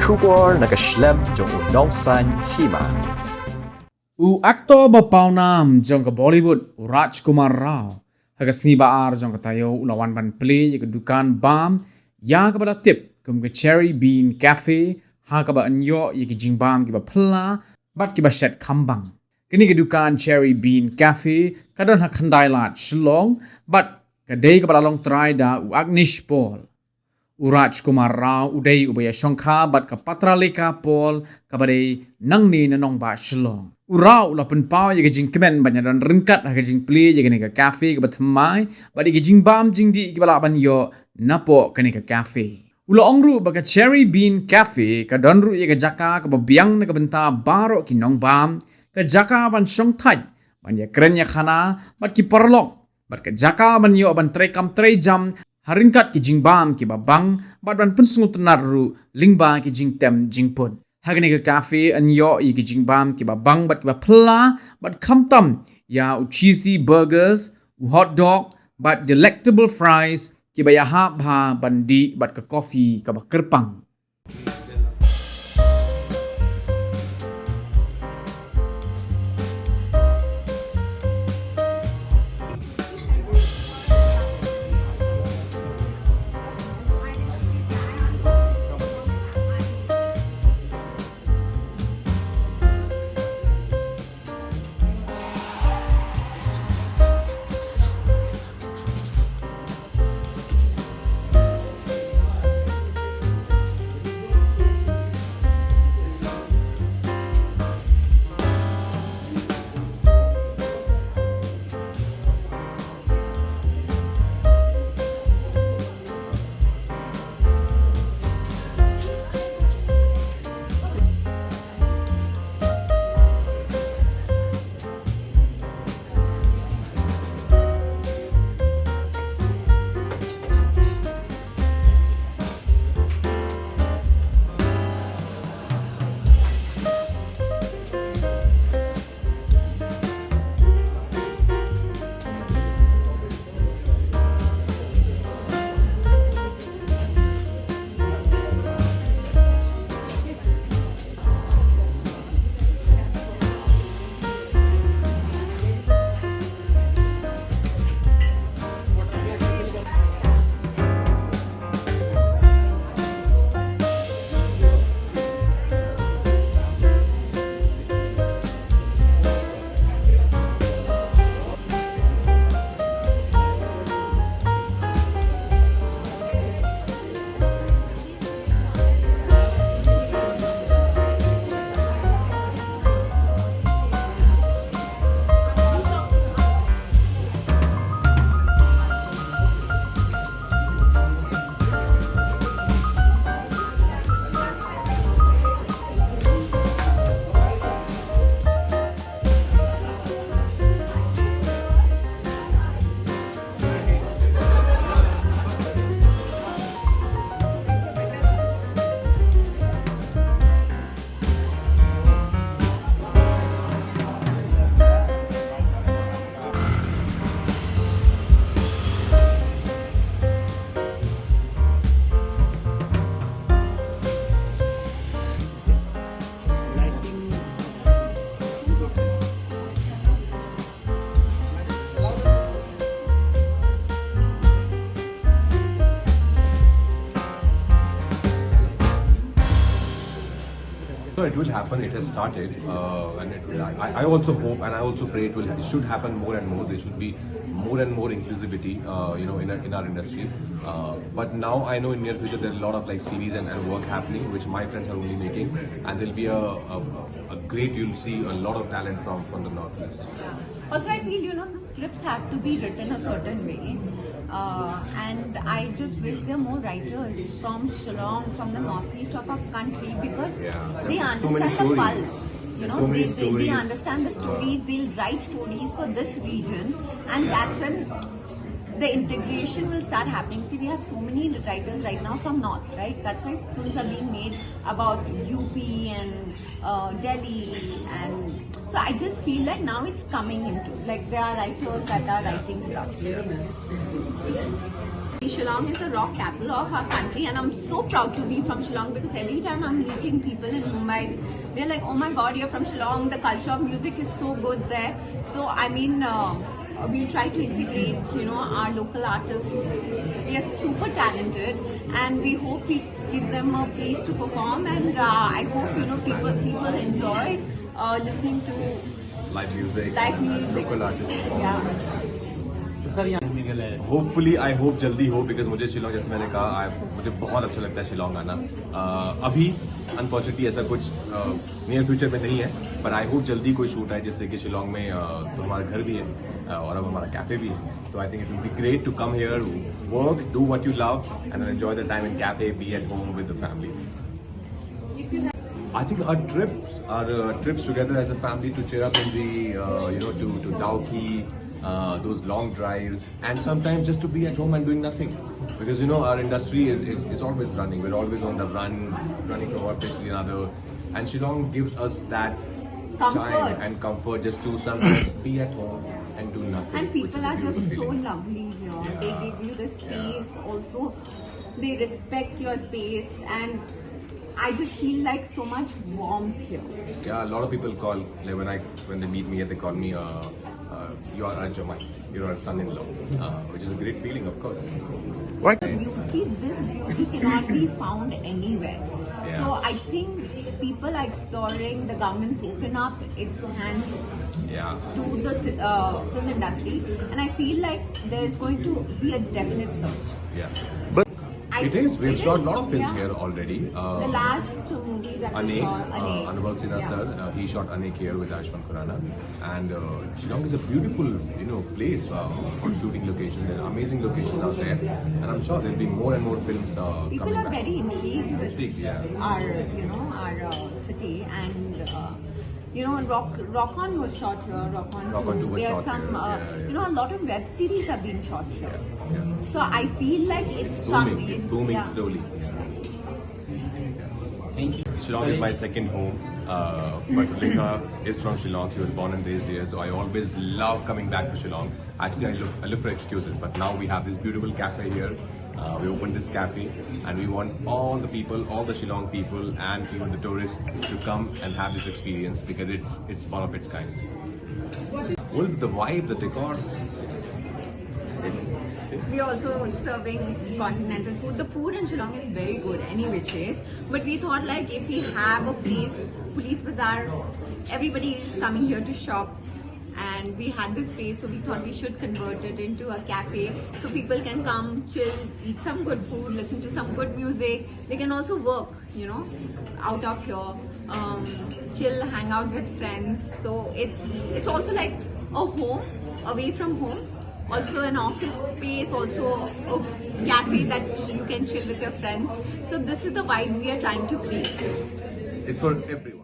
Shubor nakaslem jong unongsan Hima. Actor bapawnam jong ka Bollywood Rajkumar Rao hagasni baar jong ka tayo ulawan ban Plie ka Dukan bam ya ka bala tip kum ka Cherry Bean Café ha ka ba anyo ki jingbam ki ba phla bat ki ba shet khambang kini ka Dukan Cherry Bean Café kadon ha Khyndailad Shillong bat ka day ka bala long try da Agnish Paul Rajkumar Rao uday ubaya shongkha bat ka patralika Paul kabade nangni nanong ba Shillong Urau la penpau ya gajing kemen banyak dan rengkat ha gajing Plie ya gani ka cafe ka bathamai badi gajing bam jing di ki bala ban yo napo kani ka cafe ula ongru ba ka Cherry Bean Cafe ka donru ya ka jaka ka biang na ka benta baro ki nong bam ka jaka ban shong thaj ban ya keren ya khana bat ki parlok bat ka jaka ban yo ban trekam tre jam haringkat ki jing bam ki ba bang bat ban pensungut naru lingba ki jing tem jing pun Hagani ka cafe anyo i ki jingbam ki ba bang bat ki ba phla bat khamtam ya cheesy burgers hot dog bat delectable fries ki ba ya ha bha bandi bat ka coffee ka ba kerpang So it will happen. It has started, and I also hope and I also pray it should happen more and more. There should be more and more inclusivity, in our industry. But now I know in near future there are a lot of like series and work happening, which my friends are only making, and there'll be a great. You'll see a lot of talent from the Northeast. Also, I feel the scripts have to be written a certain way. And I just wish there are more writers from Shillong, from the northeast of our country, because they understand the pulse. They understand the stories. They'll write stories for this region, and that's when the integration will start happening. See, we have so many writers right now from North, right? That's why films are being made about UP and Delhi, and so I just feel like now it's coming into, like there are writers that are writing stuff. Shillong is the rock capital of our country, and I'm so proud to be from Shillong because every time I'm meeting people in Mumbai, they're like, "Oh my God, you're from Shillong. The culture of music is so good there." So I mean, we try to integrate, our local artists. They are super talented, and we hope we give them a place to perform. And I hope people enjoy listening to Live music, local artists. Yeah. Hopefully I hope जल्दी हो because मुझे शिलोंग जैसे मैंने कहा मुझे बहुत अच्छा लगता है शिलोंग आना अभी अनफॉर्चुनेटली ऐसा कुछ नियर फ्यूचर में नहीं है पर आई होप जल्दी कोई शूट आए जिससे कि शिलोंग में तो हमारा घर भी है और अब हमारा कैफे भी है तो I think it will be great to come here work do what you love and enjoy the time in cafe be at home with the family I think our trips together as a family to cheer up in the to Dauki, those long drives, and sometimes just to be at home and doing nothing, because our industry is always running. We're always on the run, running from one place to another, and Shillong gives us that time and comfort just to sometimes be at home and do nothing. And people are just so lovely here. Yeah. They give you the space. Yeah. Also, they respect your space and. I just feel like so much warmth here. Yeah, a lot of people call when they meet me, they call me you are our Jamai, you are our son-in-law, which is a great feeling, of course. What? This beauty cannot be found anywhere. Yeah. So I think people are exploring. The government's open up its hands to the film industry, and I feel like there's going to be a definite surge. Yeah, but. We've shot a lot of films here already. The last movie that we shot, Anubhav Sinha sir, he shot Anek here with Ashwan Khurana. And Shillong is a beautiful, place for shooting locations. There are amazing locations out there. And I'm sure there'll be more and more films People coming are back. very intrigued with our city and Rock On was shot here. Rock On 2 was shot here. A lot of web series are being shot here. Yeah. So I feel like it's coming. It's booming slowly. Shillong is my second home. But Lekha is from Shillong. She was born and raised here. So I always love coming back to Shillong. Actually, I look for excuses. But now we have this beautiful cafe here. We opened this cafe and we want all the people, all the Shillong people and even the tourists to come and have this experience because it's one of its kind. Well, the vibe, the decor. We're also serving continental food. The food in Shillong is very good any which ways. But we thought like if we have a place, Police Bazaar, everybody is coming here to shop. And we had this space, so we thought we should convert it into a cafe so people can come, chill, eat some good food, listen to some good music. They can also work, out of here, chill, hang out with friends. So it's also like a home, away from home. Also an office space, also a cafe that you can chill with your friends. So this is the vibe we are trying to create. It's for everyone.